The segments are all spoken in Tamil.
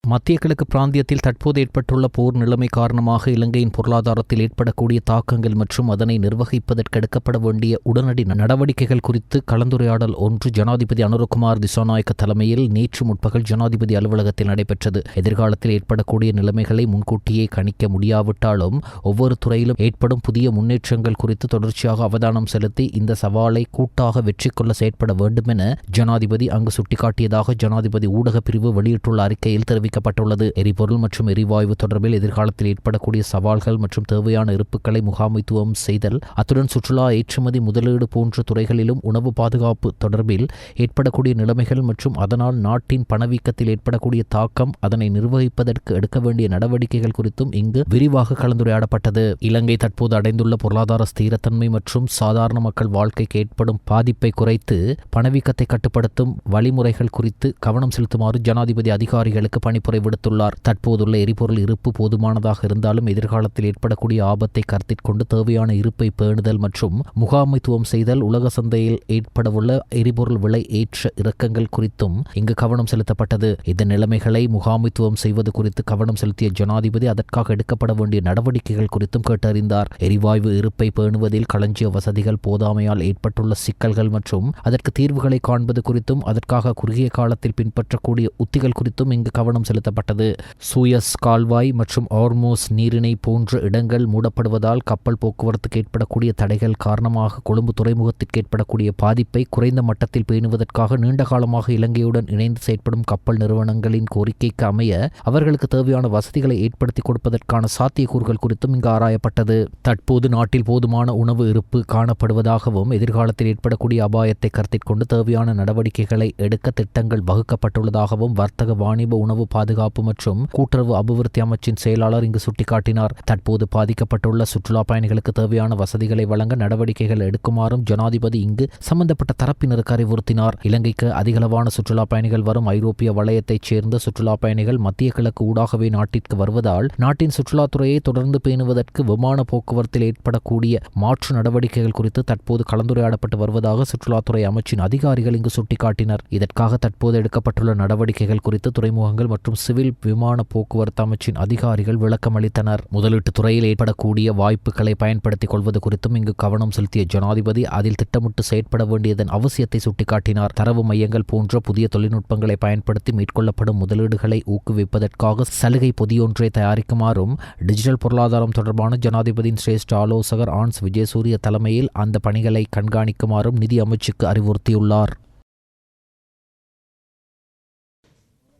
மத்திய கிழக்கு பிராந்தியத்தில் தற்போது ஏற்பட்டுள்ள போர் நிலைமை காரணமாக இலங்கையின் பொருளாதாரத்தில் ஏற்படக்கூடிய தாக்கங்கள் மற்றும் அதனை நிர்வகிப்பதற்கு எடுக்கப்பட வேண்டிய உடனடி நடவடிக்கைகள் குறித்து கலந்துரையாடல் ஒன்று ஜனாதிபதி அனுரகுமார் திசாநாயக்க தலைமையில் நேற்று முற்பகல் ஜனாதிபதி அலுவலகத்தில் நடைபெற்றது. எதிர்காலத்தில் ஏற்படக்கூடிய நிலைமைகளை முன்கூட்டியே கணிக்க முடியாவிட்டாலும் ஒவ்வொரு துறையிலும் ஏற்படும் புதிய முன்னேற்றங்கள் குறித்து தொடர்ச்சியாக அவதானம் செலுத்தி இந்த சவாலை கூட்டாக வெற்றி கொள்ள செயற்பட வேண்டும் என ஜனாதிபதி அங்கு சுட்டிக்காட்டியதாக ஜனாதிபதி ஊடக பிரிவு வெளியிட்டுள்ள அறிக்கையில் தெரிவிக்கப்பட்டுள்ளது. எரிபொருள் மற்றும் எரிவாயு தொடர்பில் எதிர்காலத்தில் ஏற்படக்கூடிய சவால்கள் மற்றும் தேவையான இருப்புகளை முகாமைத்துவம் செய்தல், அத்துடன் சுற்றுலா, ஏற்றுமதி, முதலீடு போன்ற துறைகளிலும் உணவு பாதுகாப்பு தொடர்பில் ஏற்படக்கூடிய நிலைமைகள் மற்றும் அதனால் நாட்டின் பணவீக்கத்தில் ஏற்படக்கூடிய தாக்கம், அதனை நிர்வகிப்பதற்கு எடுக்க வேண்டிய நடவடிக்கைகள் குறித்தும் இங்கு விரிவாக கலந்துரையாடப்பட்டது. இலங்கை தற்போது அடைந்துள்ள பொருளாதார ஸ்திரத்தன்மை மற்றும் சாதாரண மக்கள் வாழ்க்கைக்கு ஏற்படும் பாதிப்பை குறைத்து பணவீக்கத்தை கட்டுப்படுத்தும் வழிமுறைகள் குறித்து கவனம் செலுத்துமாறு ஜனாதிபதி அதிகாரிகளுக்கு பணிப்புரை விடுத்துள்ளார். தற்போதுள்ள எரிபொருள் இருப்பு போதுமானதாக இருந்தாலும் எதிர்காலத்தில் ஏற்படக்கூடிய ஆபத்தை கருத்தில் கொண்டு தேவையான இருப்பை பேணுதல் மற்றும் முகாமைத்துவம் செய்தல், உலக சந்தையில் ஏற்படவுள்ள எரிபொருள் விலை ஏற்ற இறக்கங்கள் குறித்தும் இங்கு கவனம் செலுத்தப்பட்டது. இந்த நிலைமைகளை முகாமைத்துவம் செய்வது குறித்து கவனம் செலுத்திய ஜனாதிபதி அதற்காக எடுக்கப்பட வேண்டிய நடவடிக்கைகள் குறித்தும் கேட்டறிந்தார். எரிவாயு இருப்பை பேணுவதில் களஞ்சிய வசதிகள் போதாமையால் ஏற்பட்டுள்ள சிக்கல்கள் மற்றும் அதற்கு தீர்வுகளை காண்பது குறித்தும் அதற்காக குறுகிய காலத்தில் பின்பற்றக்கூடிய உத்திகள் குறித்தும் இங்கு கவனம் செலுத்தப்பட்டது. சூயஸ் கால்வாய் மற்றும் ஹார்மோஸ் நீரிணை போன்ற இடங்கள் மூடப்படுவதால் கப்பல் போக்குவரத்துக்கு ஏற்படக்கூடிய தடைகள் காரணமாக கொழும்பு துறைமுகத்திற்கு ஏற்படக்கூடிய பாதிப்பை குறைந்த மட்டத்தில் பேணுவதற்காக நீண்ட காலமாக இலங்கையுடன் இணைந்து செயற்படும் கப்பல் நிறுவனங்களின் கோரிக்கைக்கு அமைய அவர்களுக்கு தேவையான வசதிகளை ஏற்படுத்தி கொடுப்பதற்கான சாத்தியக்கூறுகள் குறித்தும் இங்கு ஆராயப்பட்டது. தற்போது நாட்டில் போதுமான உணவு இருப்பு காணப்படுவதாகவும் எதிர்காலத்தில் ஏற்படக்கூடிய அபாயத்தை கருத்தில் கொண்டு தேவையான நடவடிக்கைகளை எடுக்க திட்டங்கள் வகுக்கப்பட்டுள்ளதாகவும் வர்த்தக, வாணிப, உணவு பாதுகாப்பு மற்றும் கூட்டுறவு அபிவிருத்தி அமைச்சின் செயலாளர் இங்கு சுட்டிக்காட்டினார். தற்போது பாதிக்கப்பட்டுள்ள சுற்றுலா பயணிகளுக்கு தேவையான வசதிகளை வழங்க நடவடிக்கைகள் எடுக்குமாறும் ஜனாதிபதி இங்கு சம்பந்தப்பட்ட தரப்பினருக்கு அறிவுறுத்தினார். இலங்கைக்கு அதிகளவான சுற்றுலா பயணிகள் வரும் ஐரோப்பிய வலயத்தைச் சேர்ந்த சுற்றுலா பயணிகள் மத்திய கிழக்கு ஊடாகவே நாட்டிற்கு வருவதால் நாட்டின் சுற்றுலாத்துறையை தொடர்ந்து பேணுவதற்கு விமான போக்குவரத்தில் ஏற்படக்கூடிய மாற்று நடவடிக்கைகள் குறித்து தற்போது கலந்துரையாடப்பட்டு வருவதாக சுற்றுலாத்துறை அமைச்சின் அதிகாரிகள் இங்கு சுட்டிக்காட்டினர். இதற்காக தற்போது எடுக்கப்பட்டுள்ள நடவடிக்கைகள் குறித்து துறைமுகங்கள் மற்றும் சிவில் விமான போக்குவரத்து அமைச்சின் அதிகாரிகள் விளக்கம் அளித்தனர். முதலீட்டு துறையில் ஏற்படக்கூடிய வாய்ப்புகளை பயன்படுத்திக் கொள்வது குறித்தும் இங்கு கவனம் செலுத்திய ஜனாதிபதி அதில் திட்டமிட்டு செயற்பட வேண்டியதன் அவசியத்தை சுட்டிக்காட்டினார். தரவு மையங்கள் போன்ற புதிய தொழில்நுட்பங்களை பயன்படுத்தி மேற்கொள்ளப்படும் முதலீடுகளை ஊக்குவிப்பதற்காக சலுகை பொதியொன்றை தயாரிக்குமாறும் டிஜிட்டல் பொருளாதாரம் தொடர்பான ஜனாதிபதியின் சிரேஷ்ட ஆலோசகர் ஆன்ஸ் விஜயசூரிய தலைமையில் அந்த பணிகளை கண்காணிக்குமாறும் நிதி அமைச்சுக்கு அறிவுறுத்தியுள்ளார்.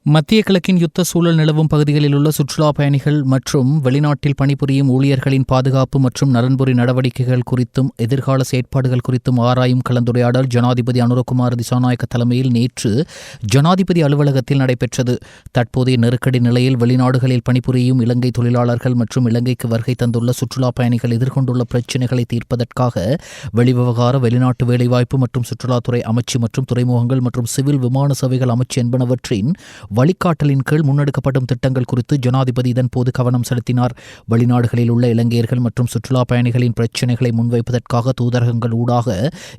மத்திய கிழக்கின் யுத்த சூழல் நிலவும் பகுதிகளில் உள்ள சுற்றுலா பயணிகள் மற்றும் வெளிநாட்டில் பணிபுரியும் ஊழியர்களின் பாதுகாப்பு மற்றும் நலன்புரி நடவடிக்கைகள் குறித்தும் எதிர்கால செயற்பாடுகள் குறித்தும் ஆராயும் கலந்துரையாடல் ஜனாதிபதி அனுரகுமார் திசாநாயக்க தலைமையில் நேற்று ஜனாதிபதி அலுவலகத்தில் நடைபெற்றது. தற்போதைய நெருக்கடி நிலையில் வெளிநாடுகளில் பணிபுரியும் இலங்கை தொழிலாளர்கள் மற்றும் இலங்கைக்கு வருகை தந்துள்ள சுற்றுலா பயணிகள் எதிர்கொண்டுள்ள பிரச்சினைகளை தீர்ப்பதற்காக வெளிவிவகார, வெளிநாட்டு வேலைவாய்ப்பு மற்றும் சுற்றுலாத்துறை அமைச்சு மற்றும் துறைமுகங்கள் மற்றும் சிவில் விமான சேவைகள் அமைச்சு என்பனவற்றின் வழிகாட்டலின் கீழ் முன்னெடுக்கப்படும் திட்டங்கள் குறித்து ஜனாதிபதி இதன்போது கவனம் செலுத்தினார். வெளிநாடுகளில் உள்ள இலங்கையர்கள் மற்றும் சுற்றுலா பயணிகளின் பிரச்சினைகளை முன்வைப்பதற்காக தூதரகங்கள் ஊடாக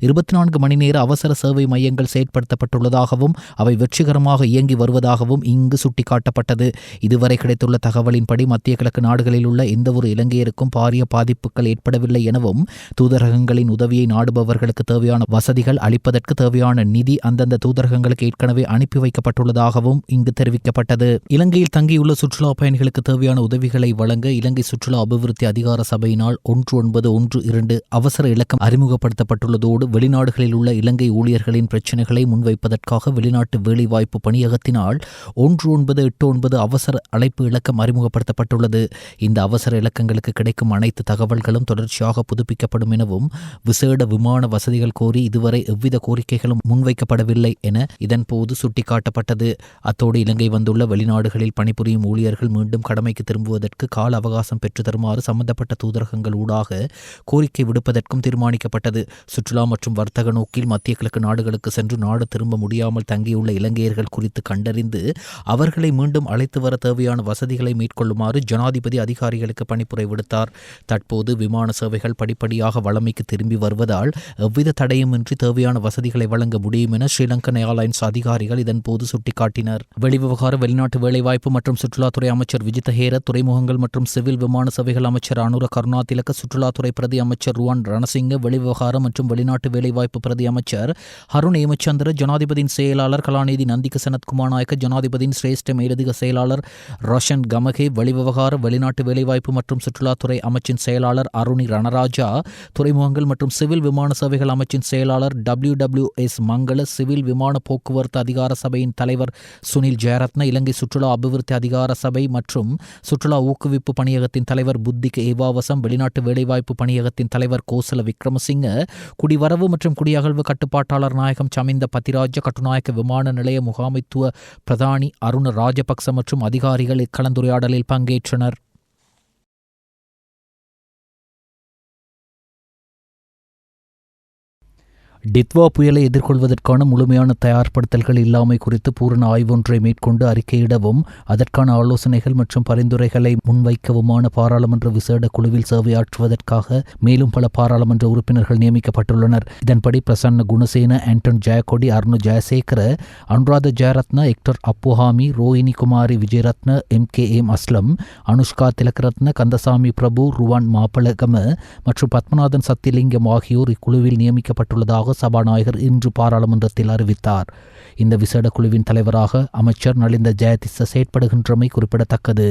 24 மணி நேர அவசர சேவை மையங்கள் செயற்படுத்தப்பட்டுள்ளதாகவும் அவை வெற்றிகரமாக இயங்கி வருவதாகவும் இங்கு சுட்டிக்காட்டப்பட்டது. இதுவரை கிடைத்துள்ள தகவலின்படி மத்திய கிழக்கு நாடுகளில் உள்ள எந்தவொரு இலங்கையருக்கும் பாரிய பாதிப்புகள் ஏற்படவில்லை எனவும் தூதரகங்களின் உதவியை நாடுபவர்களுக்கு தேவையான வசதிகள் அளிப்பதற்கு தேவையான நிதி அந்தந்த தூதரகங்களுக்கு ஏற்கனவே அனுப்பி வைக்கப்பட்டுள்ளதாகவும் இங்கு தெரிவிக்கப்பட்டது. இலங்கையில் தங்கியுள்ள சுற்றுலா பயணிகளுக்கு தேவையான உதவிகளை வழங்க இலங்கை சுற்றுலா அபிவிருத்தி அதிகார சபையினால் 1912 அவசர இலக்கம் அறிமுகப்படுத்தப்பட்டுள்ளதோடு வெளிநாடுகளில் உள்ள இலங்கை ஊழியர்களின் பிரச்சினைகளை முன்வைப்பதற்காக வெளிநாட்டு வேலைவாய்ப்பு பணியகத்தினால் 1989 அவசர அழைப்பு இலக்கம் அறிமுகப்படுத்தப்பட்டுள்ளது. இந்த அவசர இலக்கங்களுக்கு கிடைக்கும் அனைத்து தகவல்களும் தொடர்ச்சியாக புதுப்பிக்கப்படும் எனவும் விசேட விமான வசதிகள் கோரி இதுவரை எவ்வித கோரிக்கைகளும் முன்வைக்கப்படவில்லை என இதன்போது சுட்டிக்காட்டப்பட்டது. அத்தோடு இலங்கை வந்துள்ள வெளிநாடுகளில் பணிபுரியும் ஊழியர்கள் மீண்டும் கடமைக்கு திரும்புவதற்கு கால அவகாசம் பெற்று தருமாறு சம்பந்தப்பட்ட தூதரகங்கள் ஊடாக கோரிக்கை விடுப்பதற்கும் தீர்மானிக்கப்பட்டது. சுற்றுலா மற்றும் வர்த்தக நோக்கில் மத்திய கிழக்கு நாடுகளுக்கு சென்று நாடு திரும்ப முடியாமல் தங்கியுள்ள இலங்கையர்கள் குறித்து கண்டறிந்து அவர்களை மீண்டும் அழைத்து வர தேவையான வசதிகளை மேற்கொள்ளுமாறு ஜனாதிபதி அதிகாரிகளுக்கு பணிப்புரை விடுத்தார். தற்போது விமான சேவைகள் படிப்படியாக வளமைக்கு திரும்பி வருவதால் எவ்வித தடையுமின்றி தேவையான வசதிகளை வழங்க முடியும் என ஸ்ரீலங்கன் ஏர்லைன்ஸ் அதிகாரிகள் இதன்போது சுட்டிக்காட்டினர். வெளிவிவகார வெளிநாட்டு வேலைவாய்ப்பு மற்றும் சுற்றுலாத்துறை அமைச்சர் விஜித ஹேர, துறைமுகங்கள் மற்றும் சிவில் விமான சேவைகள் அமைச்சர் அனுர கருணாதிலக, சுற்றுலாத்துறை பிரதி அமைச்சர் ருவான் ரணசிங்க, வெளிவிவகார மற்றும் வெளிநாட்டு வேலைவாய்ப்பு பிரதி அமைச்சர் அருண் ஏமச்சந்திர, ஜனாதிபதியின் செயலாளர் கலாநிதி நந்திக சனத்குமார் நாயக்க, ஜனாதிபதியின் சிரேஷ்ட மேலதிக செயலாளர் ரோஷன் கமகே, வெளிவிவகார வெளிநாட்டு வேலைவாய்ப்பு மற்றும் சுற்றுலாத்துறை அமைச்சின் செயலாளர் அருணி ரணராஜா, துறைமுகங்கள் மற்றும் சிவில் விமான சேவைகள் அமைச்சின் செயலாளர் WWS மங்கள, சிவில் விமான போக்குவரத்து அதிகார சபையின் தலைவர் சுனில் ஜெயரத்ன, இலங்கை சுற்றுலா அபிவிருத்தி அதிகார சபை மற்றும் சுற்றுலா ஊக்குவிப்பு பணியகத்தின் தலைவர் புத்திக ஏவாவசம், வெளிநாட்டு வேலைவாய்ப்பு பணியகத்தின் தலைவர் கோசல விக்ரமசிங்க, குடிவரவு மற்றும் குடியகழ்வு கட்டுப்பாட்டாளர் நாயகம் சமிந்த பதிராஜ, கட்டுநாயக்க விமான நிலைய முகாமைத்துவ பிரதானி அருண ராஜபக்ச மற்றும் அதிகாரிகள் இக்கலந்துரையாடலில் பங்கேற்றனர். டித்வா புயலை எதிர்கொள்வதற்கான முழுமையான தயார்படுத்தல்கள் இல்லாமை குறித்து பூரண ஆய்வொன்றை மேற்கொண்டு அறிக்கையிடவும் அதற்கான ஆலோசனைகள் மற்றும் பரிந்துரைகளை முன்வைக்கவுமான பாராளுமன்ற விசேட குழுவில் சேவையாற்றுவதற்காக மேலும் பல பாராளுமன்ற உறுப்பினர்கள் நியமிக்கப்பட்டுள்ளனர். இதன்படி பிரசன்ன குணசேன, ஆண்டன் ஜெயக்கொடி, அருண் ஜெயசேகர, அனுராத ஜெயரத்ன, எக்டர் அப்புஹாமி, ரோஹினி குமாரி விஜயரத்ன, MKM அஸ்லம், அனுஷ்கா திலகரத்ன, கந்தசாமி பிரபு, ருவான் மாப்பலகம மற்றும் பத்மநாதன் சத்தியலிங்கம் ஆகியோர் இக்குழுவில் நியமிக்கப்பட்டுள்ளதாக சபாநாயகர் இன்று பாராளுமன்றத்தில் அறிவித்தார். இந்த விசேட குழுவின் தலைவராக அமைச்சர் நலிந்த ஜெயதிச செயற்படுகின்றமை குறிப்பிடத்தக்கது.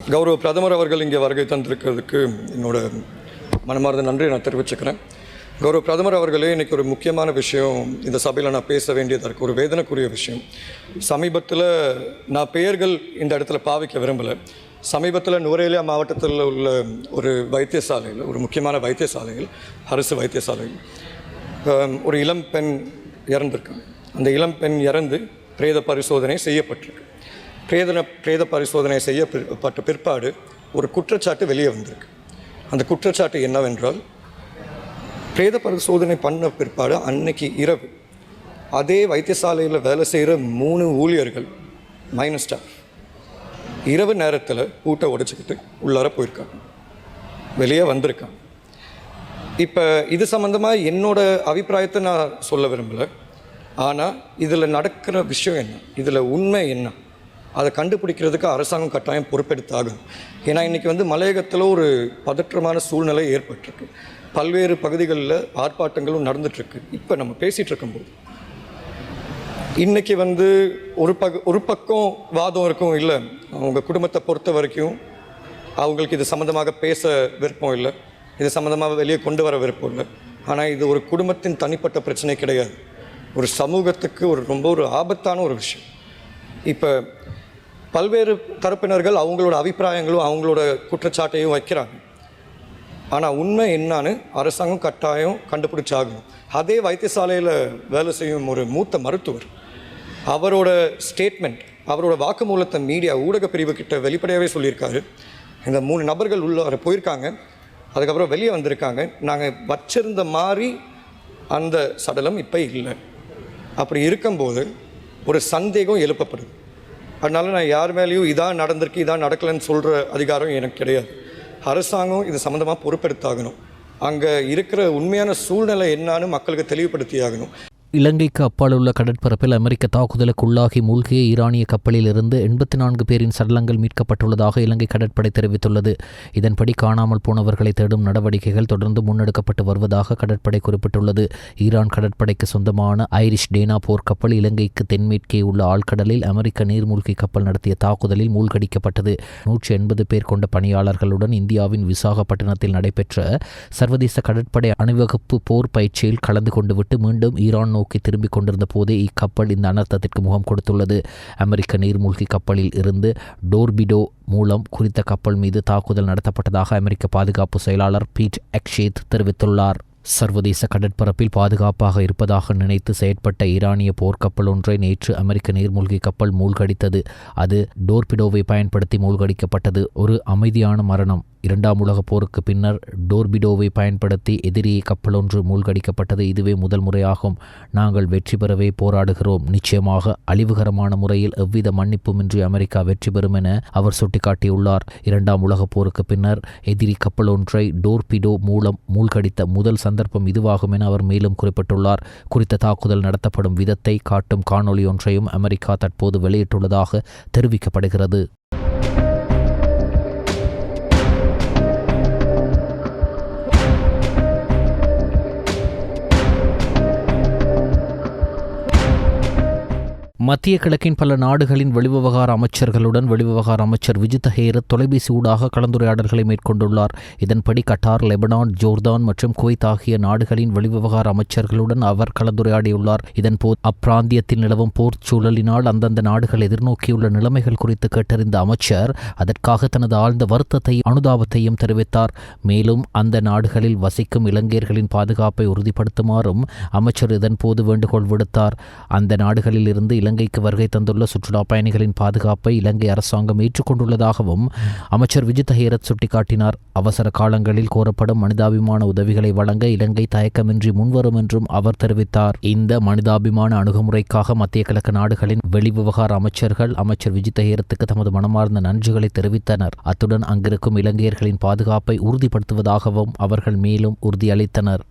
கௌரவ பிரதமர் அவர்கள் இங்கே வருகை தந்திருக்கிறதுக்கு என்னோட மனமார்ந்த நன்றி நான் தெரிவிச்சுக்கிறேன். கௌரவ பிரதமர் அவர்களே, இன்றைக்கி ஒரு முக்கியமான விஷயம் இந்த சபையில் நான் பேச வேண்டியதாக இருக்குது. ஒரு வேதனைக்குரிய விஷயம். சமீபத்தில் நான் பெயர்கள் இந்த இடத்துல பாவிக்க விரும்பலை. சமீபத்தில் நுவரேலியா மாவட்டத்தில் உள்ள ஒரு வைத்தியசாலையில், ஒரு முக்கியமான வைத்தியசாலையில், அரசு வைத்தியசாலையில் ஒரு இளம் பெண் இறந்திருக்காங்க. அந்த இளம் பெண் இறந்து பிரேத பரிசோதனை செய்யப்பட்டிருக்கு. பிரேத பரிசோதனை செய்யப்பட்ட பிற்பாடு ஒரு குற்றச்சாட்டு வெளியே வந்திருக்கு. அந்த குற்றச்சாட்டு என்னவென்றால், பிரேத பரிசோதனை பண்ண பிற்பாடு அன்னைக்கு இரவு அதே வைத்தியசாலையில் வேலை செய்கிற 3 ஊழியர்கள் மைனஸ் ஸ்டாஃப் இரவு நேரத்தில் பூட்டை உடைச்சிக்கிட்டு உள்ளார போயிருக்காங்க, வெளியே வந்திருக்காங்க. இப்போ இது சம்மந்தமாக என்னோட அபிப்பிராயத்தை நான் சொல்ல விரும்பலை. ஆனால் இதில் நடக்கிற விஷயம் என்ன, இதில் உண்மை என்ன, அதை கண்டுபிடிக்கிறதுக்கு அரசாங்கம் கட்டாயம் பொறுப்பெடுத்தாகும். ஏன்னா இன்றைக்கி மலையகத்தில் ஒரு பதற்றமான சூழ்நிலை ஏற்பட்டிருக்கு. பல்வேறு பகுதிகளில் ஆர்ப்பாட்டங்களும் நடந்துகிட்ருக்கு. இப்போ நம்ம பேசிகிட்டு இருக்கும்போது இன்றைக்கி ஒரு பக்கம் வாதம் இருக்கும், இல்லை அவங்க குடும்பத்தை பொறுத்த வரைக்கும் அவங்களுக்கு இது சம்மந்தமாக பேச விருப்பம் இல்லை, இது சம்மந்தமாக வெளியே கொண்டு வர விருப்பம் இல்லை. ஆனால் இது ஒரு குடும்பத்தின் தனிப்பட்ட பிரச்சனை கிடையாது, ஒரு சமூகத்துக்கு ரொம்ப ஆபத்தான ஒரு விஷயம். இப்போ பல்வேறு தரப்பினர்கள் அவங்களோட அபிப்பிராயங்களும் அவங்களோட குற்றச்சாட்டையும் வைக்கிறாங்க. ஆனால் உண்மை என்னான்னு அரசாங்கம் கட்டாயம் கண்டுபிடிச்சாகணும். அதே வைத்தியசாலையில் வேலை செய்யும் ஒரு மூத்த மருத்துவர் அவரோட ஸ்டேட்மெண்ட், அவரோட வாக்குமூலத்தை மீடியா ஊடக பிரிவு கிட்ட வெளிப்படையாகவே சொல்லியிருக்காரு. இந்த 3 நபர்கள் உள்ளார போயிருக்காங்க, அதுக்கப்புறம் வெளியே வந்திருக்காங்க, நாங்கள் வச்சிருந்த மாதிரி அந்த சடலம் இப்போ இல்லை. அப்படி இருக்கும்போது ஒரு சந்தேகம் எழுப்பப்படுது. அதனால் நான் யார் மேலேயும் இதான் நடந்திருக்கு இதான் நடக்கலைன்னு சொல்கிற அதிகாரம் எனக்கு கிடையாது. அரசாங்கம் இது சம்மந்தமாக பொறுப்பெடுத்தாகணும். அங்கே இருக்கிற உண்மையான சூழ்நிலை என்னான்னு மக்களுக்கு தெளிவுபடுத்தியாகணும். இலங்கைக்கு அப்பால் உள்ள கடற்பரப்பில் அமெரிக்க தாக்குதலுக்கு உள்ளாகி மூழ்கிய ஈரானிய கப்பலில் இருந்து 84 பேரின் சடலங்கள் மீட்கப்பட்டுள்ளதாக இலங்கை கடற்படை தெரிவித்துள்ளது. இதன்படி காணாமல் போனவர்களை தேடும் நடவடிக்கைகள் தொடர்ந்து முன்னெடுக்கப்பட்டு வருவதாக கடற்படை குறிப்பிட்டுள்ளது. ஈரான் கடற்படைக்கு சொந்தமான ஐரிஷ் டேனா போர்க்கப்பல் இலங்கைக்கு தென்மேற்கே உள்ள ஆழ்கடலில் அமெரிக்க நீர்மூழ்கி கப்பல் நடத்திய தாக்குதலில் மூழ்கடிக்கப்பட்டது. 180 பேர் கொண்ட பணியாளர்களுடன் இந்தியாவின் விசாகப்பட்டினத்தில் நடைபெற்ற சர்வதேச கடற்படை அணிவகுப்பு போர் பயிற்சியில் கலந்து கொண்டுவிட்டு மீண்டும் ஈரான் நோக்கி திரும்பிக் கொண்டிருந்த போதே இக்கப்பல் இந்த அனர்த்தத்திற்கு முகம் கொடுத்துள்ளது. அமெரிக்க நீர்மூழ்கி கப்பலில் இருந்து டோர்பிடோ மூலம் குறித்த கப்பல் மீது தாக்குதல் நடத்தப்பட்டதாக அமெரிக்க பாதுகாப்பு செயலாளர் பீட் எக்ஷேத் தெரிவித்துள்ளார். சர்வதேச கடற்பரப்பில் பாதுகாப்பாக இருப்பதாக நினைத்து செயற்பட்ட ஈரானிய போர்க்கப்பல் ஒன்றை நேற்று அமெரிக்க நீர்மூழ்கி கப்பல் மூழ்கடித்தது. அது டோர்பிடோவை பயன்படுத்தி மூழ்கடிக்கப்பட்டது. ஒரு அமைதியான மரணம். 2ஆம் உலகப் போருக்கு பின்னர் டோர்பிடோவை பயன்படுத்தி எதிரியை கப்பல் ஒன்று மூழ்கடிக்கப்பட்டது. இதுவே முதல் முறையாகும். நாங்கள் வெற்றி பெறவே போராடுகிறோம். நிச்சயமாக அழிவுகரமான முறையில் எவ்வித மன்னிப்புமின்றி அமெரிக்கா வெற்றி பெறும் என அவர் சுட்டிக்காட்டியுள்ளார். 2ஆம் உலகப் போருக்கு பின்னர் எதிரி கப்பல் ஒன்றை டோர்பிடோ மூலம் மூழ்கடித்த முதல் சந்தர்ப்பம் சந்தர்ப்பம் இதுவாகும் என அவர் மேலும் குறிப்பிட்டுள்ளார். குறித்த தாக்குதல் நடத்தப்படும் விதத்தை காட்டும் காணொளி ஒன்றையும் அமெரிக்கா தற்போது வெளியிட்டுள்ளதாக தெரிவிக்கப்படுகிறது. மத்திய கிழக்கின் பல நாடுகளின் வெளிவிவகார அமைச்சர்களுடன் வெளிவிவகார அமைச்சர் விஜித ஹேரத் தொலைபேசி ஊடாக கலந்துரையாடல்களை மேற்கொண்டுள்ளார். இதன்படி கட்டார், லெபனான், ஜோர்தான் மற்றும் குவைத் ஆகிய நாடுகளின் வெளிவிவகார அமைச்சர்களுடன் அவர் கலந்துரையாடியுள்ளார். இதன்போது அப்பிராந்தியத்தில் நிலவும் போர் சூழலினால் அந்தந்த நாடுகள் எதிர்நோக்கியுள்ள நிலைமைகள் குறித்து கேட்டறிந்த அமைச்சர் அதற்காக தனது ஆழ்ந்த வருத்தத்தையும் அனுதாபத்தையும் தெரிவித்தார். மேலும் அந்த நாடுகளில் வசிக்கும் இலங்கையர்களின் பாதுகாப்பை உறுதிப்படுத்துமாறும் அமைச்சர் இதன்போது வேண்டுகோள் விடுத்தார். அந்த நாடுகளில் இருந்து இலங்கைக்கு வருகை தந்துள்ள சுற்றுலா பயணிகளின் பாதுகாப்பை இலங்கை அரசாங்கம் ஏற்றுக்கொண்டுள்ளதாகவும் அமைச்சர் விஜித ஹேரத் சுட்டிக்காட்டினார். அவசர காலங்களில் கோரப்படும் மனிதாபிமான உதவிகளை வழங்க இலங்கை தயக்கமின்றி முன்வரும் என்றும் அவர் தெரிவித்தார். இந்த மனிதாபிமான அணுகுமுறைக்காக மத்திய கிழக்கு நாடுகளின் வெளிவிவகார அமைச்சர்கள் அமைச்சர் விஜித ஹேரத்துக்கு தமது மனமார்ந்த நன்றிகளை தெரிவித்தனர். அத்துடன் அங்கிருக்கும் இலங்கையர்களின் பாதுகாப்பை உறுதிப்படுத்துவதாகவும் அவர்கள் மேலும் உறுதியளித்தனர்.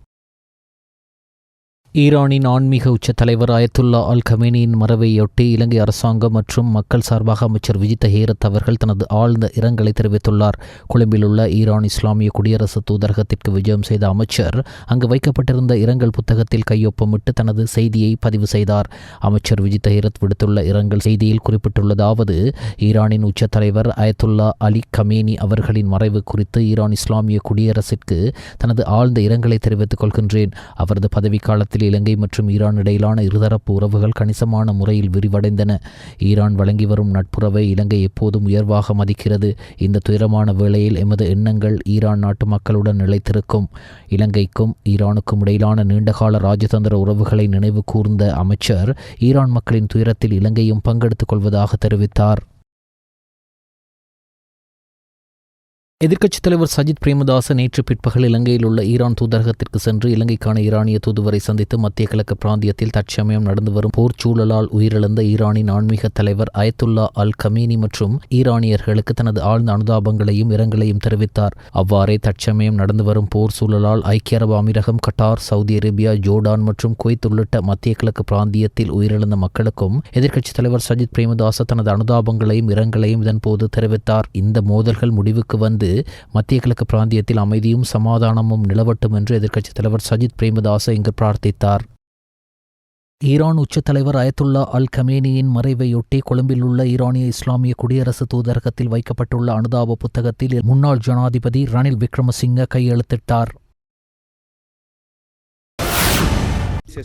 ஈரானின் ஆன்மீக உச்ச தலைவர் அயத்துல்லா அல் கமேனியின் மறைவையொட்டி இலங்கை அரசாங்கம் மற்றும் மக்கள் சார்பாக அமைச்சர் விஜித ஹேரத் அவர்கள் தனது ஆழ்ந்த இரங்கலை தெரிவித்துள்ளார். கொழும்பில் உள்ள ஈரான் இஸ்லாமிய குடியரசு தூதரகத்திற்கு விஜயம் செய்த அமைச்சர் அங்கு வைக்கப்பட்டிருந்த இரங்கல் புத்தகத்தில் கையொப்பமிட்டு தனது செய்தியை பதிவு செய்தார். அமைச்சர் விஜித ஹேரத் விடுத்துள்ள இரங்கல் செய்தியில் குறிப்பிட்டுள்ளதாவது: ஈரானின் உச்ச தலைவர் அயத்துல்லா அலி கமேனி அவர்களின் மறைவு குறித்து ஈரான் இஸ்லாமிய குடியரசிற்கு தனது ஆழ்ந்த இரங்கலை தெரிவித்துக் கொள்கின்றேன். அவரது பதவிக்காலத்தில் இலங்கை மற்றும் ஈரான் இடையிலான இருதரப்பு உறவுகள் கணிசமான முறையில் விரிவடைந்தன. ஈரான் வழங்கி வரும் நட்புறவை இலங்கை எப்போதும் உயர்வாக மதிக்கிறது. இந்த துயரமான வேளையில் எமது எண்ணங்கள் ஈரான் நாட்டு மக்களுடன் நிலைத்திருக்கும். இலங்கைக்கும் ஈரானுக்கும் இடையிலான நீண்டகால ராஜதந்திர உறவுகளை நினைவு கூர்ந்த அமைச்சர் ஈரான் மக்களின் துயரத்தில் இலங்கையும் பங்கெடுத்துக் கொள்வதாக தெரிவித்தார். எதிர்க்கட்சித் தலைவர் சஜித் பிரேமதாச நேற்று பிற்பகல் இலங்கையில் உள்ள ஈரான் தூதரகத்திற்கு சென்று இலங்கைக்கான ஈரானிய தூதுவரை சந்தித்து மத்திய கிழக்கு பிராந்தியத்தில் தற்சமயம் நடந்து வரும் போர் சூழலால் உயிரிழந்த ஈரானின் ஆன்மீக தலைவர் அயத்துல்லா அல் கமேனி மற்றும் ஈரானியர்களுக்கு தனது ஆழ்ந்த அனுதாபங்களையும் இரங்கலையும் தெரிவித்தார். அவ்வாறே தற்சமயம் நடந்து வரும் போர் சூழலால் ஐக்கிய அரபு அமீரகம், கட்டார், சவுதி அரேபியா, ஜோர்டான் மற்றும் குவைத் உள்ளிட்ட மத்திய கிழக்கு பிராந்தியத்தில் உயிரிழந்த மக்களுக்கும் எதிர்க்கட்சித் தலைவர் சஜித் பிரேமதாச தனது அனுதாபங்களையும் இரங்கலையும் இதன்போது தெரிவித்தார். இந்த மோதல்கள் முடிவுக்கு வந்து மத்திய கிழக்கு பிராந்தியத்தில் அமைதியும் சமாதானமும் நிலவட்டும் என்று எதிர்க்கட்சித் தலைவர் சஜித் பிரேமதாச இங்கு பிரார்த்தித்தார். ஈரான் உச்ச தலைவர் அயத்துல்லா அல் கமேனியின் மறைவையொட்டி கொழும்பில் உள்ள ஈரானிய இஸ்லாமிய குடியரசு தூதரகத்தில் வைக்கப்பட்டுள்ள அனுதாப புத்தகத்தில் முன்னாள் ஜனாதிபதி ரணில் விக்ரமசிங்க கையெழுத்திட்டார்.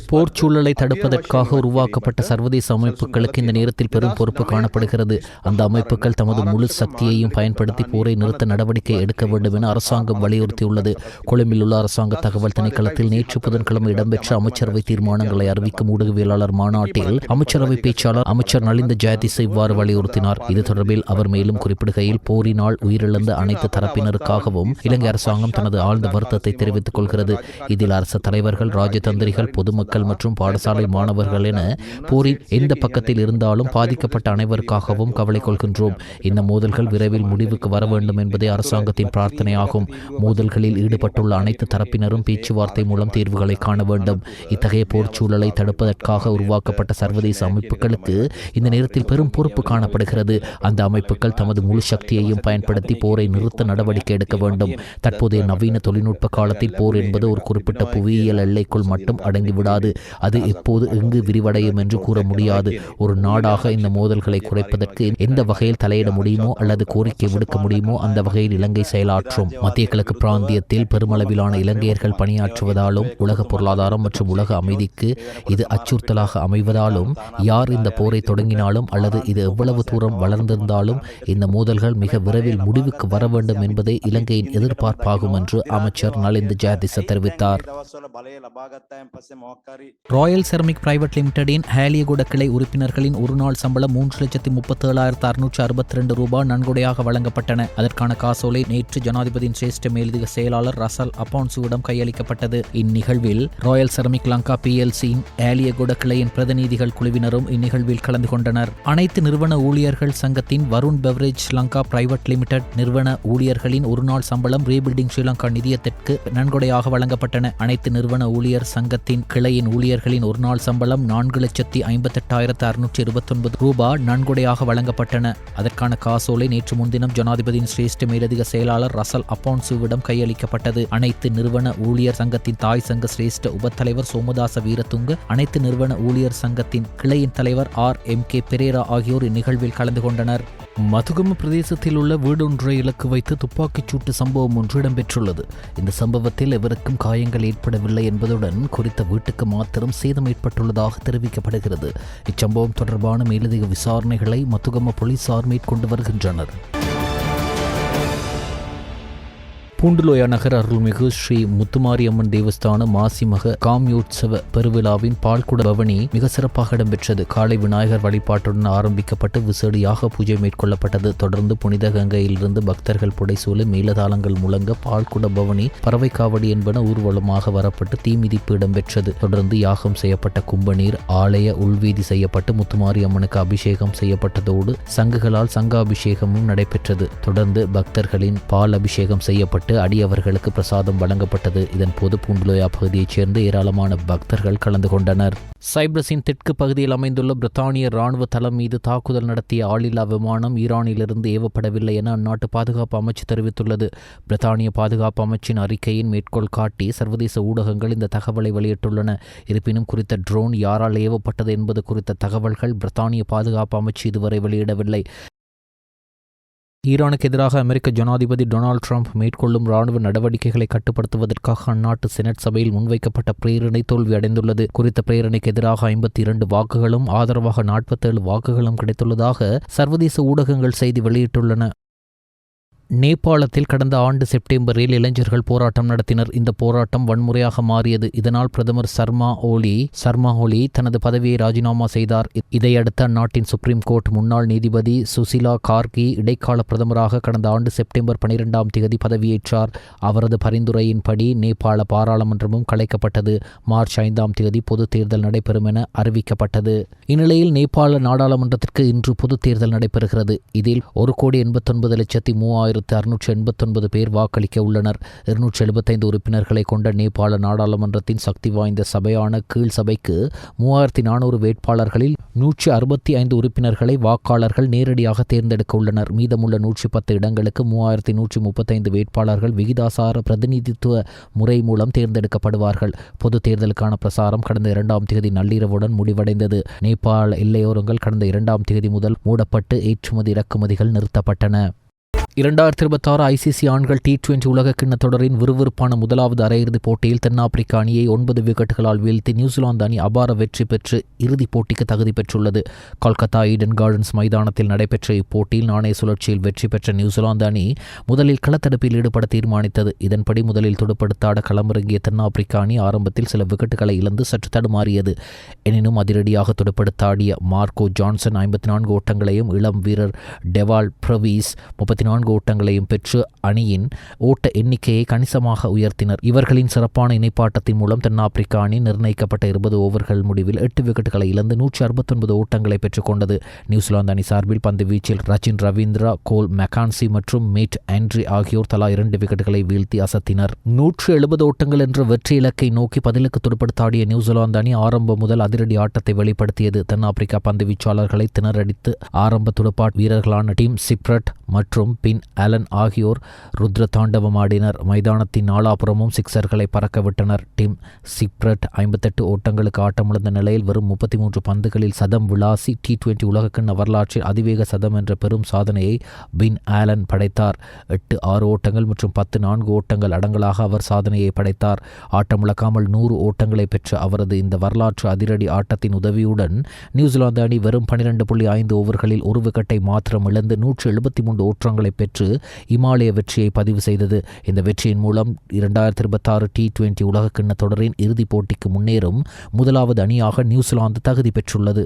போர் சூழலை தடுப்பதற்காக உருவாக்கப்பட்ட சர்வதேச அமைப்புகளுக்கு இந்த நேரத்தில் பெரும் பொறுப்பு காணப்படுகிறது. அந்த அமைப்புகள் தமது முழு சக்தியையும் பயன்படுத்தி போரை நிறுத்த நடவடிக்கை எடுக்க வேண்டும் என அரசாங்கம் வலியுறுத்தியுள்ளது. கொழும்பில் உள்ள அரசாங்க தகவல் திணைக்களத்தில் நேற்று புதன்கிழமை இடம்பெற்ற அமைச்சரவை தீர்மானங்களை அறிவிக்கும் ஊடகவியலாளர் மாநாட்டில் அமைச்சரவை பேச்சாளர் அமைச்சர் நலிந்த ஜெயதிச இவ்வாறு வலியுறுத்தினார். இது தொடர்பில் அவர் மேலும் குறிப்பிடுகையில், போரினால் உயிரிழந்த அனைத்து தரப்பினருக்காகவும் இலங்கை அரசாங்கம் தனது ஆழ்ந்த வருத்தத்தை தெரிவித்துக் கொள்கிறது. இதில் அரசு தலைவர்கள், ராஜதந்திரிகள், பொதுமக்கள் மற்றும் பாடசாலை மாணவர்கள் என போரின் எந்த பக்கத்தில் இருந்தாலும் பாதிக்கப்பட்ட அனைவருக்காகவும் கவலை கொள்கின்றோம். இந்த மோதல்கள் விரைவில் முடிவுக்கு வர வேண்டும் என்பதே அரசாங்கத்தின் பிரார்த்தனையாகும். மோதல்களில் ஈடுபட்டுள்ள அனைத்து தரப்பினரும் பேச்சுவார்த்தை மூலம் தீர்வுகளை காண வேண்டும். இத்தகைய போர் சூழலை தடுப்பதற்காக உருவாக்கப்பட்ட சர்வதேச அமைப்புகளுக்கு இந்த நேரத்தில் பெரும் பொறுப்பு காணப்படுகிறது. அந்த அமைப்புகள் தமது முழு சக்தியையும் பயன்படுத்தி போரை நிறுத்த நடவடிக்கை எடுக்க வேண்டும். தற்போதைய நவீன தொழில்நுட்ப காலத்தில் போர் என்பது ஒரு குறிப்பிட்ட புவியியல் எல்லைக்குள் மட்டும் அடங்கிவிடாது. அது எப்போது எங்கு விரிவடையும் என்று கூற முடியாது. ஒரு நாடாக இந்த மோதல்களை குறைப்பதற்கு எந்த வகையில் தலையிட முடியுமோ அல்லது கோரிக்கை விடுக்க முடியுமோ அந்த வகையில் இலங்கை செயலாற்றும். மத்திய கிழக்கு பிராந்தியத்தில் பெருமளவிலான இலங்கையர்கள் பணியாற்றுவதாலும் உலக பொருளாதாரம் மற்றும் உலக அமைதிக்கு இது அச்சுறுத்தலாக அமைவதாலும் யார் இந்த போரை தொடங்கினாலும் அல்லது இது எவ்வளவு தூரம் வளர்ந்திருந்தாலும் இந்த மோதல்கள் மிக விரைவில் முடிவுக்கு வர வேண்டும் என்பதே இலங்கையின் எதிர்பார்ப்பாகும் என்று அமைச்சர் நலிந்த ஜெயதிச தெரிவித்தார். ராயல் செரமிக் பிரைவேட் லிமிடெடின் ஹேலியகுட கிளை உறுப்பினர்களின் ஒருநாள் சம்பளம் 3,37,662 ரூபாய் நன்கொடையாக வழங்கப்பட்டன. அதற்கான காசோலை நேற்று ஜனாதிபதியின் சிரேஷ்ட மேலதிக செயலாளர் ரசல் அப்பான்சுவிடம் கையளிக்கப்பட்டது. இந்நிகழ்வில் ராயல் செரமிக் லங்கா PLCயின் ஹேலியகுட கிளையின் பிரதிநிதிகள் குழுவினரும் இந்நிகழ்வில் கலந்து கொண்டனர். அனைத்து நிறுவன ஊழியர்கள் சங்கத்தின் Varun beverage Lanka private limited நிறுவன ஊழியர்களின் ஒருநாள் சம்பளம் ரீபில்டிங் ஸ்ரீலங்கா நிதியத்திற்கு நன்கொடையாக வழங்கப்பட்டன. அனைத்து நிறுவன ஊழியர் சங்கத்தின் கிளையின் ஊழியர்களின் ஒருநாள் சம்பளம் 4,58,629 ரூபாய் நன்கொடையாக வழங்கப்பட்டன. அதற்கான காசோலை நேற்று முன்தினம் ஜனாதிபதியின் சிரேஷ்ட மேலதிக செயலாளர் ரசல் அப்பான்சுவிடம் கையளிக்கப்பட்டது. அனைத்து நிறுவன ஊழியர் சங்கத்தின் தாய் சங்க சிரேஷ்ட உபத்தலைவர் சோமதாச வீரதுங்க, அனைத்து நிறுவன ஊழியர் சங்கத்தின் கிளையின் தலைவர் RMK பெரேரா ஆகியோர் இந்நிகழ்வில் கலந்து கொண்டனர். மதுகம பிரதேசத்தில் உள்ள வீடொன்றை இலக்கு வைத்து துப்பாக்கிச் சூட்டு சம்பவம் ஒன்று இடம்பெற்றுள்ளது. இந்த சம்பவத்தில் எவருக்கும் காயங்கள் ஏற்படவில்லை என்பதுடன் குறித்த வீட்டுக்கு மாத்திரம் சேதம் ஏற்பட்டுள்ளதாக தெரிவிக்கப்படுகிறது. இச்சம்பவம் தொடர்பான மேலதிக விசாரணைகளை மதுகம போலீசார் மேற்கொண்டு வருகின்றனர். பூண்டுலோயா நகர் அருள்மிகு ஸ்ரீ முத்துமாரியம்மன் தேவஸ்தான மாசிமக காம்யோத்சவ பெருவிழாவின் பால்குட பவனி மிக சிறப்பாக இடம்பெற்றது. காலை விநாயகர் வழிபாட்டுடன் ஆரம்பிக்கப்பட்டு விசேட யாக பூஜை மேற்கொள்ளப்பட்டது. தொடர்ந்து புனித கங்கையிலிருந்து பக்தர்கள் புடைசூழ மேலதாளங்கள் முழங்க பால்குட பவனி பறவை காவடி என்பன ஊர்வலமாக வரப்பட்டு தீமிதிப்பு இடம்பெற்றது. தொடர்ந்து யாகம் செய்யப்பட்ட கும்பநீர் ஆலய உள்வீதி செய்யப்பட்டு முத்துமாரியம்மனுக்கு அபிஷேகம் செய்யப்பட்டதோடு சங்குகளால் சங்காபிஷேகமும் நடைபெற்றது. தொடர்ந்து பக்தர்களின் பால் அபிஷேகம் செய்யப்பட்டு அடியவர்களுக்கு பிரசாதம் வழங்கப்பட்டது. இதன் போது பூண்டுலோயா பகுதியைச் சேர்ந்து ஏராளமான பக்தர்கள் கலந்து கொண்டனர். சைப்ரஸின் தெற்கு பகுதியில் அமைந்துள்ள பிரித்தானிய ராணுவ தளம் மீது தாக்குதல் நடத்திய ஆளில்லா விமானம் ஈரானிலிருந்து ஏவப்படவில்லை என அந்நாட்டு பாதுகாப்பு அமைச்சு தெரிவித்துள்ளது. பிரித்தானிய பாதுகாப்பு அமைச்சின் அறிக்கையின் மேற்கோள் காட்டி சர்வதேச ஊடகங்கள் இந்த தகவலை வெளியிட்டுள்ளன. இருப்பினும் குறித்த ட்ரோன் யாரால் ஏவப்பட்டது என்பது குறித்த தகவல்கள் பிரித்தானிய பாதுகாப்பு அமைச்சு இதுவரை வெளியிடவில்லை. ஈரானுக்கு எதிராக அமெரிக்க ஜனாதிபதி டொனால்ட் ட்ரம்ப் மேற்கொள்ளும் ராணுவ நடவடிக்கைகளை கட்டுப்படுத்துவதற்காக அந்நாட்டு செனட் சபையில் முன்வைக்கப்பட்ட பிரேரணை தோல்வி அடைந்துள்ளது. குறித்த பிரேரணைக்கு எதிராக 52 வாக்குகளும் ஆதரவாக 47 வாக்குகளும் கிடைத்துள்ளதாக சர்வதேச ஊடகங்கள் செய்தி வெளியிட்டுள்ளன. நேபாளத்தில் கடந்த ஆண்டு செப்டம்பரில் இளைஞர்கள் போராட்டம் நடத்தினர். இந்த போராட்டம் வன்முறையாக மாறியது. இதனால் பிரதமர் சர்மா ஒலி தனது பதவியை ராஜினாமா செய்தார். இதையடுத்து அந்நாட்டின் சுப்ரீம் கோர்ட் முன்னாள் நீதிபதி சுசிலா கார்கி இடைக்கால பிரதமராக கடந்த ஆண்டு செப்டம்பர் 12ஆம் தேதி பதவியேற்றார். அவரது பரிந்துரையின்படி நேபாள பாராளுமன்றமும் கலைக்கப்பட்டது. மார்ச் 5ஆம் தேதி பொதுத் தேர்தல் நடைபெறும் என அறிவிக்கப்பட்டது. இந்நிலையில் நேபாள நாடாளுமன்றத்திற்கு இன்று பொதுத் தேர்தல் நடைபெறுகிறது. இதில் 1,89,3689 பேர் வாக்களிக்க உள்ளனர். 275 உறுப்பினர்களை கொண்ட நேபாள நாடாளுமன்றத்தின் சக்தி வாய்ந்த சபையான கீழ் சபைக்கு 3400 வேட்பாளர்களில் 165 உறுப்பினர்களை வாக்காளர்கள் நேரடியாக தேர்ந்தெடுக்க உள்ளனர். மீதமுள்ள 110 இடங்களுக்கு 3135 வேட்பாளர்கள் விகிதாசார பிரதிநிதித்துவ முறை மூலம் தேர்ந்தெடுக்கப்படுவார்கள். பொது தேர்தலுக்கான பிரசாரம் கடந்த 2ஆம் தேதி நள்ளிரவுடன் முடிவடைந்தது. நேபாள எல்லையோரங்கள் கடந்த 2ஆம் தேதி முதல் மூடப்பட்டு ஏற்றுமதி இறக்குமதிகள் நிறுத்தப்பட்டன. 2026 ICC ஆண்கள் T20 உலகக்கிண்ண தொடரின் விறுவிறுப்பான முதலாவது அரையிறுதிப் போட்டியில் தென்னாப்பிரிக்க அணியை 9 விக்கெட்டுகளால் வீழ்த்தி நியூசிலாந்து அணி அபார வெற்றி பெற்று இறுதிப் போட்டிக்கு தகுதி பெற்றுள்ளது. கொல்கத்தா ஈடன் கார்டன்ஸ் மைதானத்தில் நடைபெற்ற இப்போட்டியில் நாணய சுழற்சியில் வெற்றி பெற்ற நியூசிலாந்து அணி முதலில் களத்தடுப்பில் ஈடுபட தீர்மானித்தது. இதன்படி முதலில் துடுப்படுத்தாட களமிறங்கிய தென்னாப்பிரிக்க அணி ஆரம்பத்தில் சில விக்கெட்டுகளை இழந்து சற்று தடுமாறியது. எனினும் அதிரடியாக துடுப்படுத்தாடிய மார்க்கோ ஜான்சன் 54 ஓட்டங்களையும் இளம் வீரர் டெவால் பிரவீஸ் 34 ஓட்டங்களையும் பெற்று அணியின் ஓட்ட எண்ணிக்கையை கணிசமாக உயர்த்தினர். இவர்களின் சிறப்பான இணைப்பாட்டத்தின் மூலம் தென்னாப்பிரிக்க அணி நிர்ணயிக்கப்பட்ட 20 ஓவர்கள் முடிவில் 8 விக்கெட்டுகளை இழந்து 169 ஓட்டங்களை பெற்றுக் கொண்டது. நியூசிலாந்து அணி சார்பில் பந்து வீச்சில் ரச்சின் ரவீந்திரா, கோல் மெக்கான்சி மற்றும் மேட் ஆண்ட்ரி ஆகியோர் தலா 2 விக்கெட்டுகளை வீழ்த்தி அசத்தினர். 170 ஓட்டங்கள் என்ற வெற்றி இலக்கை நோக்கி பதிலுக்கு துடுப்படுத்தாடிய நியூசிலாந்து அணி ஆரம்பம் முதல் அதிரடி ஆட்டத்தை வெளிப்படுத்தியது. தென்னாப்பிரிக்கா பந்து வீச்சாளர்களை திணறடித்து ஆரம்ப துடுப்பாட்ட வீரர்களான டிம் சிப்ரட் மற்றும் பின் ஆலன் ஆகியோர் ருத்ர தாண்டவம் ஆடினர். மைதானத்தின் நாலாபுறமும் சிக்சர்களை பறக்கவிட்டனர். டிம் சிப்ரட் 58 ஓட்டங்களுக்கு ஆட்டமிழந்த நிலையில் வெறும் 33 பந்துகளில் சதம் விளாசி T20 உலகக்கிண்ண வரலாற்றில் அதிவேக சதம் என்ற பெரும் சாதனையை பின் ஆலன் படைத்தார். 8-6 ஓட்டங்கள் மற்றும் 10-4 ஓட்டங்கள் அடங்கலாக அவர் சாதனையை படைத்தார். ஆட்டமிழக்காமல் 100 ஓட்டங்களை பெற்ற அவரது இந்த வரலாற்று அதிரடி ஆட்டத்தின் உதவியுடன் நியூசிலாந்து அணி வெறும் 12.5 ஓவர்களில் ஒரு விக்கெட்டை மாத்திரம் இழந்து 173 ஓட்டங்களை பெற்று இமாலய வெற்றியை பதிவு செய்தது. இந்த வெற்றியின் மூலம் 2026 T20 உலகக்கிண்ண தொடரின் இறுதிப் போட்டிக்கு முன்னேறும் முதலாவது அணியாக நியூசிலாந்து தகுதி பெற்றுள்ளது.